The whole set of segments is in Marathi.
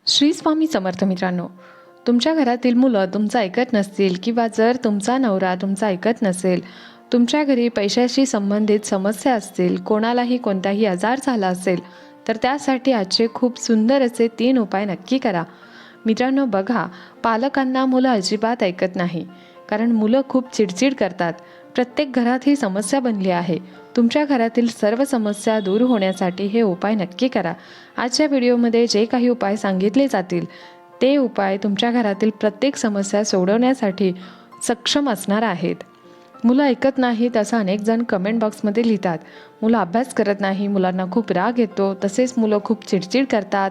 श्री स्वामी समर्थ मित्रांनो, तुमच्या घरातील मुलं तुमचं ऐकत नसतील किंवा जर तुमचा नवरा तुमचं ऐकत नसेल, तुमच्या घरी पैशाशी संबंधित समस्या असतील, कोणालाही कोणताही आजार झाला असेल, तर त्यासाठी आजचे खूप सुंदर असे 3 उपाय नक्की करा. मित्रांनो बघा, पालकांना मुलं अजिबात ऐकत नाही, कारण मुलं खूप चिडचिड करतात. प्रत्येक घरात ही समस्या बनली आहे. तुमच्या घरातील सर्व समस्या दूर होण्यासाठी हे उपाय नक्की करा. आजच्या व्हिडिओमध्ये जे काही उपाय सांगितले जातील ते उपाय तुमच्या घरातील प्रत्येक समस्या सोडवण्यासाठी सक्षम असणार आहेत. मुलं ऐकत नाहीत असं अनेक जण कमेंट बॉक्समध्ये लिहितात. मुलं अभ्यास करत नाही, मुलांना खूप राग येतो, तसेच मुलं खूप चिडचिड करतात,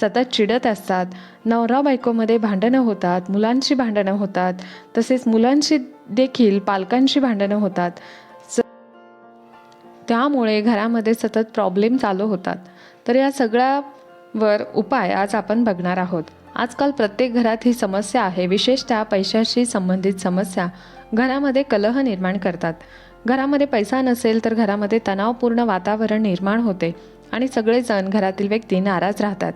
सतत चिडत असतात, नवरा बायकोमध्ये भांडणं होतात, मुलांची भांडणं होतात, तसेच मुलांची देखील पालकांची भांडणं होतात. त्यामुळे घरामध्ये सतत प्रॉब्लेम चालू होतात. तर या सगळ्यावर उपाय आज आपण बघणार आहोत. आजकाल प्रत्येक घरात ही समस्या आहे. विशेषतः पैशाशी संबंधित समस्या घरामध्ये कलह निर्माण करतात. घरामध्ये पैसा नसेल तर घरामध्ये तणावपूर्ण वातावरण निर्माण होते आणि सगळेजण घरातील व्यक्ती नाराज राहतात.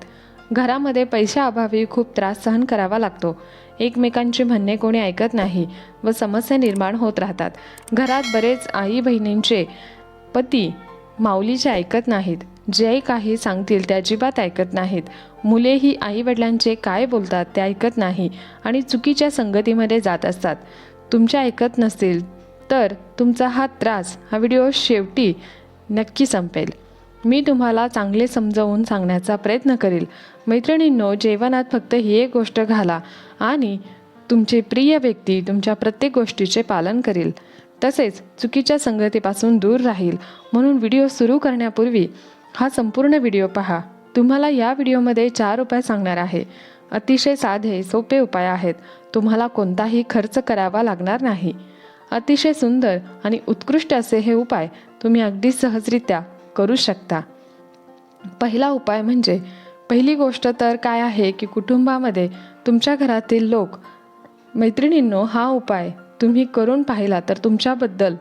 घरामध्ये पैशाअभावी खूप त्रास सहन करावा लागतो. एकमेकांचे म्हणणे कोणी ऐकत नाही व समस्या निर्माण होत राहतात. घरात बरेच आई बहिणींचे पती माऊलीचे ऐकत नाहीत. जे काही सांगतील ते अजिबात ऐकत नाहीत. मुलेही आईवडिलांचे काय बोलतात ते ऐकत नाही आणि चुकीच्या संगतीमध्ये जात असतात. तुमच्या ऐकत नसतील तर तुमचा हा त्रास हा व्हिडिओ शेवटी नक्की संपेल. मी तुम्हाला चांगले समजावून सांगण्याचा प्रयत्न करेल. मैत्रिणींनो, जेवणात फक्त ही एक गोष्ट घाला आणि तुमचे प्रिय व्यक्ती तुमच्या प्रत्येक गोष्टीचे पालन करेल, तसेच चुकीच्या संगतीपासून दूर राहील. म्हणून व्हिडिओ सुरू करण्यापूर्वी हा संपूर्ण व्हिडिओ पहा. तुम्हाला या व्हिडिओमध्ये 4 उपाय सांगणार आहे. अतिशय साधे सोपे उपाय आहेत. तुम्हाला कोणताही खर्च करावा लागणार नाही. अतिशय सुंदर आणि उत्कृष्ट असे हे उपाय तुम्ही अगदी सहजरित्या करू शकता. पहिला उपाय म्हणजे पहिली गोष्ट तर काय आहे की कुटुंबामध्ये तुमच्या घरातील लोक, मैत्रिणींनो, हा उपाय तुम्ही करून पाहिला तर तुमच्याबद्दल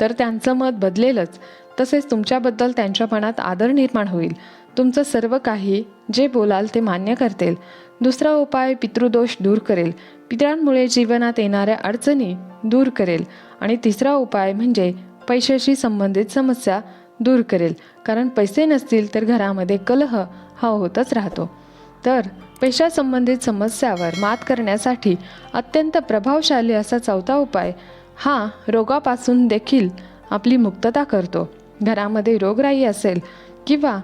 तर त्यांचं मत बदलेलच, तसेच तुमच्याबद्दल त्यांच्या मनात आदर निर्माण होईल. तुमचं सर्व काही जे बोलाल ते मान्य करतील. दुसरा उपाय पितृदोष दूर करेल. पितरांमुळे जीवनात येणाऱ्या अडचणी दूर करेल. आणि तिसरा उपाय म्हणजे पैशाशी संबंधित समस्या दूर करेल, कारण पैसे नसतील तर घरामध्ये कलह हा होतच राहतो. तर पैशासंबंधित समस्यावर मात करण्यासाठी अत्यंत प्रभावशाली असा चौथा उपाय हा रोगापासून देखील आपली मुक्तता करतो. घरामध्ये रोगराई असेल किंवा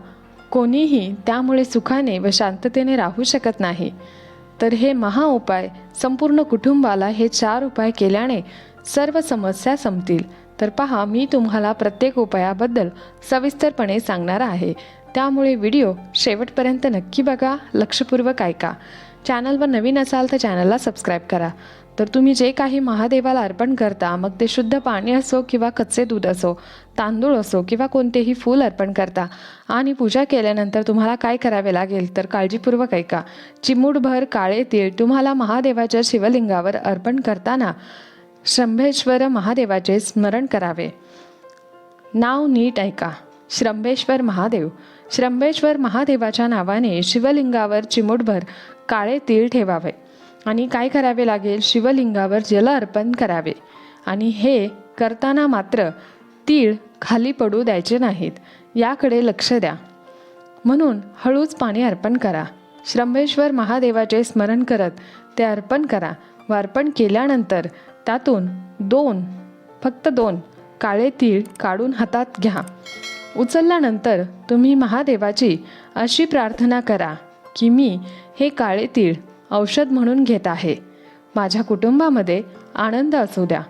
कोणीही त्यामुळे सुखाने व शांततेने राहू शकत नाही, तर हे महाउपाय संपूर्ण कुटुंबाला हे 4 उपाय केल्याने सर्व समस्या संपतील. तर पहा, मी तुम्हाला प्रत्येक उपायाबद्दल सविस्तरपणे सांगणार आहे. त्यामुळे व्हिडिओ शेवटपर्यंत नक्की बघा, लक्षपूर्वक ऐका. चॅनलवर नवीन असाल तर चॅनलला सबस्क्राईब करा. तर तुम्ही जे काही महादेवाला अर्पण करता, मग ते शुद्ध पाणी असो किंवा कच्चे दूध असो, तांदूळ असो किंवा कोणतेही फूल अर्पण करता, आणि पूजा केल्यानंतर तुम्हाला काय करावे लागेल तर काळजीपूर्वक ऐका. चिमूटभर काळे तीळ तुम्हाला महादेवाच्या शिवलिंगावर अर्पण करताना शंभेश्वर महादेवाचे स्मरण करावे. नाव नीट ऐका. श्रंभेश्वर महादेव. श्रंभेश्वर महादेवाच्या नावाने शिवलिंगावर चिमूटभर काळे तीळ ठेवावे आणि काय करावे लागेल, शिवलिंगावर जल अर्पण करावे. आणि हे करताना मात्र तीळ खाली पडू द्यायचे नाहीत, याकडे लक्ष द्या. म्हणून हळूच पाणी अर्पण करा. श्रंभेश्वर महादेवाचे स्मरण करत ते अर्पण करा व अर्पण केल्यानंतर त्यातून फक्त दोन काळे तीळ काढून हातात घ्या. उचलल्यानंतर तुम्ही महादेवाची अशी प्रार्थना करा की मी हे काळे तीळ औषध म्हणून घेत आहे. माझ्या कुटुंबामध्ये आनंद असू द्या.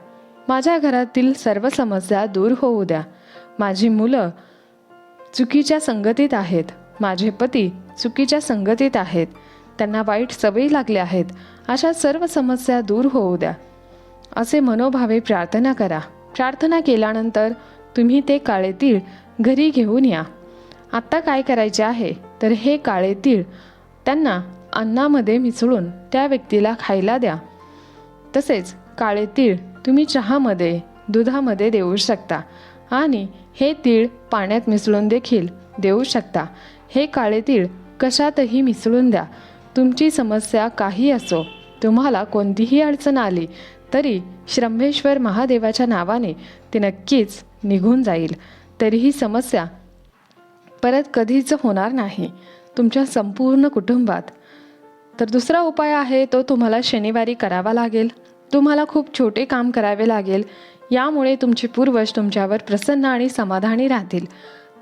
माझ्या घरातील सर्व समस्या दूर होऊ द्या. माझी मुलं चुकीच्या संगतीत आहेत. माझे पती चुकीच्या संगतीत आहेत. त्यांना वाईट सवयी लागल्या आहेत. अशा सर्व समस्या दूर होऊ द्या. असे मनोभावे प्रार्थना करा. प्रार्थना केल्यानंतर तुम्ही ते काळे तीळ घरी घेऊन या. आत्ता काय करायचे आहे तर हे काळे तीळ त्यांना अन्नामध्ये मिसळून त्या व्यक्तीला खायला द्या. तसेच काळे तीळ तुम्ही चहामध्ये, दुधामध्ये देऊ शकता आणि हे तीळ पाण्यात मिसळून देखील देऊ शकता. हे काळे तीळ कशातही मिसळून द्या. तुमची समस्या काही असो, तुम्हाला कोणतीही अडचण आली तरी श्रंभेश्वर महादेवाच्या नावाने ती नक्कीच निघून जाईल. तरीही समस्या परत कधीच होणार नाही तुमच्या संपूर्ण कुटुंबात. तर दुसरा उपाय आहे तो तुम्हाला शनिवारी करावा लागेल. तुम्हाला खूप छोटे काम करावे लागेल. यामुळे तुमचे पूर्वज तुमच्यावर प्रसन्न आणि समाधानी राहतील.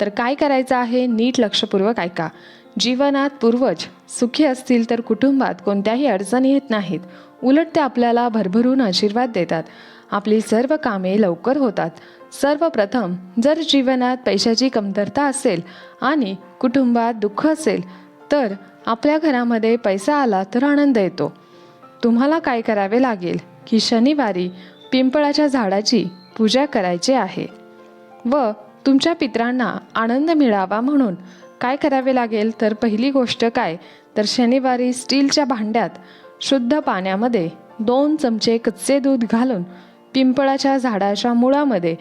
तर काय करायचं आहे, नीट लक्षपूर्वक ऐका. जीवनात पूर्वज सुखी असतील तर कुटुंबात कोणत्याही अडचणी येत नाहीत. उलट ते आपल्याला भरभरून आशीर्वाद देतात. आपली सर्व कामे लवकर होतात. सर्वप्रथम जर जीवनात पैशाची कमतरता असेल आणि कुटुंबात दुःख असेल तर आपल्या घरामध्ये पैसा आला तर आनंद येतो. तुम्हाला काय करावे लागेल की शनिवारी पिंपळाच्या झाडाची पूजा करायची आहे व तुमच्या पितरांना आनंद मिळावा म्हणून काय करावे लागेल तर पहिली गोष्ट काय तर शनिवारी स्टीलच्या भांड्यात शुद्ध पाण्यामध्ये 2 चमचे कच्चे दूध घालून पिंपळाच्या झाडाच्या मुळामध्ये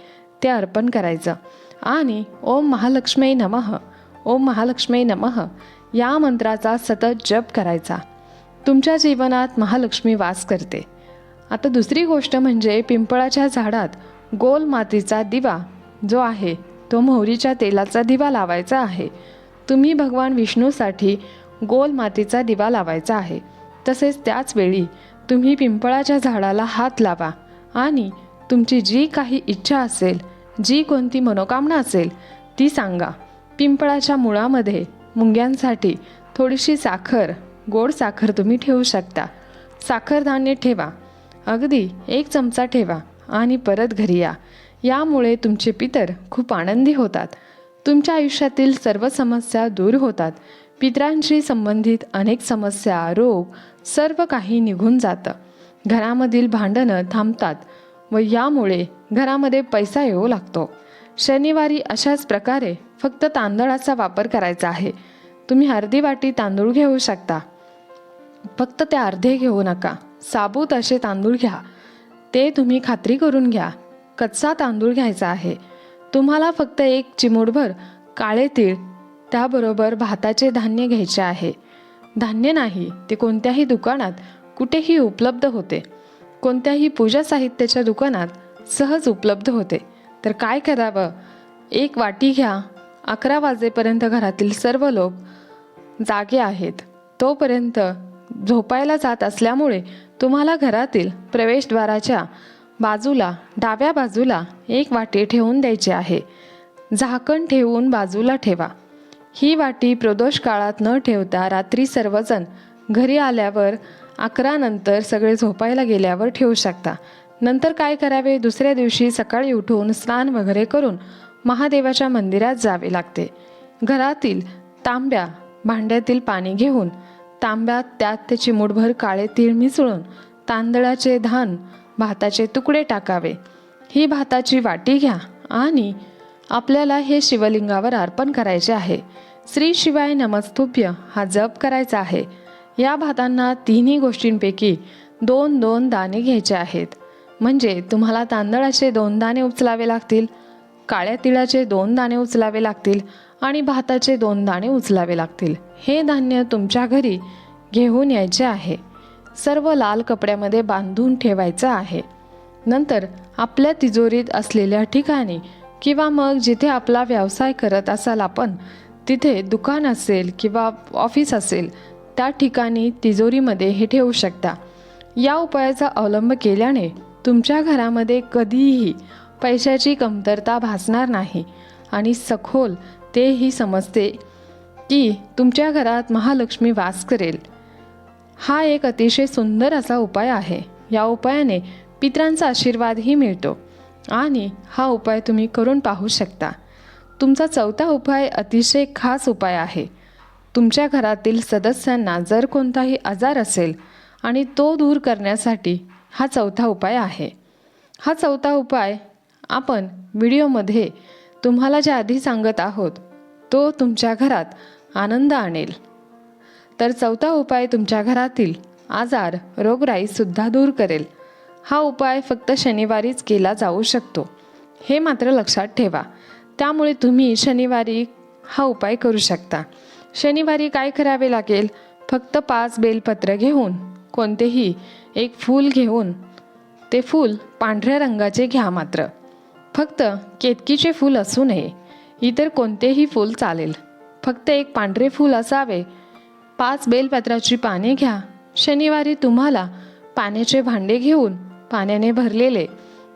ते अर्पण करायचं आणि ओम महालक्ष्मी नमः, ओम महालक्ष्मी नमः या मंत्राचा सतत जप करायचा. तुमच्या जीवनात महालक्ष्मी वास करते. आता दुसरी गोष्ट म्हणजे पिंपळाच्या झाडात गोल मातीचा दिवा जो आहे तो मोहरीच्या तेलाचा दिवा लावायचा आहे. तुम्ही भगवान विष्णूसाठी गोल मातीचा दिवा लावायचा आहे. तसेच त्याच वेळी तुम्ही पिंपळाच्या झाडाला हात लावा आणि तुमची जी काही इच्छा असेल, जी कोणती मनोकामना असेल ती सांगा. पिंपळाच्या मुळामध्ये मुंग्यांसाठी थोडीशी साखर, गोड साखर तुम्ही ठेवू शकता. साखरदाणे ठेवा, अगदी 1 चमचा ठेवा आणि परत घरी या. यामुळे तुमचे पितर खूप आनंदी होतात. तुमच्या आयुष्यातील सर्व समस्या दूर होतात. पितरांशी संबंधित अनेक समस्या, रोग सर्व काही निघून जातं. घरामधील भांडणं थांबतात व यामुळे घरामध्ये पैसा येऊ लागतो. शनिवारी अशाच प्रकारे फक्त तांदळाचा वापर करायचा आहे. तुम्ही अर्धी वाटी तांदूळ घेऊ शकता. फक्त ते अर्धे घेऊ नका. साबूत असे तांदूळ घ्या. ते तुम्ही खात्री करून घ्या. कच्चा तांदूळ घ्यायचा आहे. तुम्हाला फक्त 1 चिमूटभर काळे तीळ, त्याबरोबर भाताचे धान्य घ्यायचे आहे. धान्य नाही ते कोणत्याही दुकानात कुठेही उपलब्ध होते. कोणत्याही पूजा साहित्याच्या दुकानात सहज उपलब्ध होते. तर काय करावं, 1 वाटी घ्या. 11 वाजेपर्यंत घरातील सर्व लोक जागे आहेत. तोपर्यंत झोपायला जात असल्यामुळे तुम्हाला घरातील प्रवेशद्वाराच्या बाजूला डाव्या बाजूला 1 वाटी ठेवून द्यायची आहे. झाकण ठेवून बाजूला ठेवा. ही वाटी प्रदोष काळात न ठेवता रात्री सर्वजण घरी आल्यावर 11 नंतर सगळे झोपायला गेल्यावर ठेवू शकता. नंतर काय करावे, दुसऱ्या दिवशी सकाळी उठून स्नान वगैरे करून महादेवाच्या मंदिरात जावे लागते. घरातील तांब्या भांड्यातील पाणी घेऊन तांब्यात त्यात ते चिमूटभर काळे तीळ मिसळून तांदळाचे धान, भाताचे तुकडे टाकावे. ही भाताची वाटी घ्या आणि आपल्याला हे शिवलिंगावर अर्पण करायचे आहे. श्री शिवाय नमस्तुभ्य हा जप करायचा आहे. या भातांना 3 गोष्टींपैकी 2-2 दाणे घ्यायचे आहेत. म्हणजे तुम्हाला तांदळाचे 2 दाणे उचलावे लागतील, काळ्या तिळाचे 2 दाणे उचलावे लागतील आणि भाताचे 2 दाणे उचलावे लागतील. हे धान्य तुमच्या घरी घेऊन यायचे आहे. सर्व लाल कपड्यामध्ये बांधून ठेवायचं आहे. नंतर आपल्या तिजोरीत असलेल्या ठिकाणी किंवा मग जिथे आपला व्यवसाय करत असाल आपण, तिथे दुकान असेल किंवा ऑफिस असेल त्या ठिकाणी तिजोरीमध्ये हे ठेवू शकता. या उपायाचा अवलंब केल्याने तुमच्या घरामध्ये कधीही पैशाची कमतरता भासणार नाही आणि सखोल तेही समजते की तुमच्या घरात महालक्ष्मी वास करेल. हा एक अतिशय सुंदर असा उपाय आहे. या उपायाने पितरांचा आशीर्वादही मिळतो आणि हा उपाय तुम्ही करून पाहू शकता. तुमचा 4था उपाय अतिशय खास उपाय आहे. तुमच्या घरातील सदस्यांना जर कोणताही आजार असेल आणि तो दूर करण्यासाठी हा 4था उपाय आहे. हा 4था उपाय आपण व्हिडिओमध्ये तुम्हाला ज्या आधी सांगत आहोत तो तुमच्या घरात आनंद आणेल. तर 4था उपाय तुमच्या घरातील आजार, रोगराईसुद्धा दूर करेल. हा उपाय फक्त शनिवारीच केला जाऊ शकतो, हे मात्र लक्षात ठेवा. त्यामुळे तुम्ही शनिवारी हा उपाय करू शकता. शनिवारी काय करावे लागेल? फक्त 5 बेलपत्र घेऊन कोणतेही एक फूल घेऊन ते फूल पांढऱ्या रंगाचे घ्या. मात्र फक्त केतकीचे फूल असू नये, इतर कोणतेही फूल चालेल. फक्त एक पांढरे फूल असावे. 5 बेलपत्राची पाने घ्या. शनिवारी तुम्हाला पाण्याचे भांडे घेऊन पाण्याने भरलेले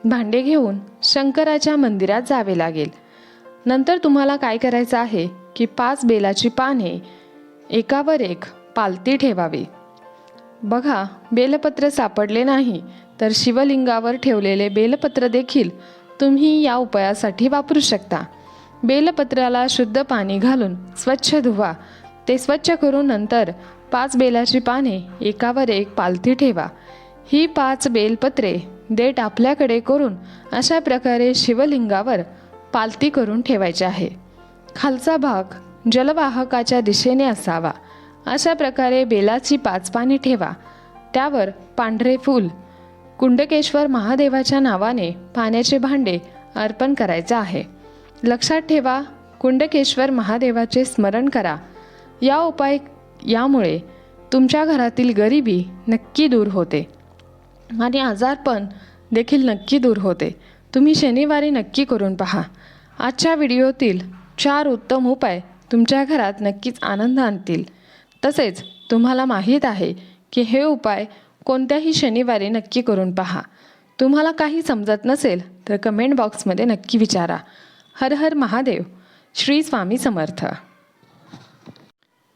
भांडे घेऊन शंकराच्या मंदिरात जावे लागेल. नंतर तुम्हाला काय करायचं आहे की 5 बेलाची पाने एकावर एक पालती ठेवावी. बघा, बेलपत्र सापडले नाही तर शिवलिंगावर ठेवलेले बेलपत्र देखील तुम्ही या उपायासाठी वापरू शकता. बेलपत्राला शुद्ध पाणी घालून स्वच्छ धुवा. ते स्वच्छ करून नंतर 5 बेलाची पाने एकावर एक पालथी ठेवा. ही 5 बेलपत्रे देठ आपल्याकडे करून अशा प्रकारे शिवलिंगावर पालथी करून ठेवायचे आहे. खालचा भाग जलवाहकाच्या दिशेने असावा. अशा प्रकारे बेलाची 5 पाने ठेवा. त्यावर पांढरे फूल कुंडकेश्वर महादेवाच्या नावाने पाण्याचे भांडे अर्पण करायचे आहे. लक्षात ठेवा, कुंडकेश्वर महादेवाचे स्मरण करा. यामुळे तुमच्या घरातील गरिबी नक्की दूर होते आणि आजारपण देखील नक्की दूर होते. तुम्ही शनिवारी नक्की करून पहा. आजच्या व्हिडिओतील 4 उत्तम उपाय तुमच्या घरात नक्कीच आनंद आणतील. तसेच तुम्हाला माहीत आहे की हे उपाय कोणत्याही शनिवारी नक्की करून पहा. तुम्हाला काही समजत नसेल तर कमेंट बॉक्समध्ये नक्की विचारा. हर हर महादेव. श्री स्वामी समर्थ.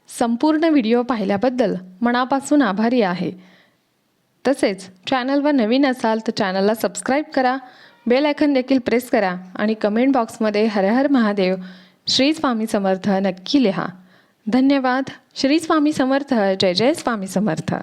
संपूर्ण व्हिडिओ पाहिल्याबद्दल मनापासून आभारी आहे. तसेच चॅनलवर नवीन असाल तर चॅनलला सबस्क्राईब करा, बेल आयकॉन देखील प्रेस करा आणि कमेंट बॉक्समध्ये हर हर महादेव, श्री स्वामी समर्थ नक्की लिहा. धन्यवाद. श्री स्वामी समर्थ. जय जय स्वामी समर्थ.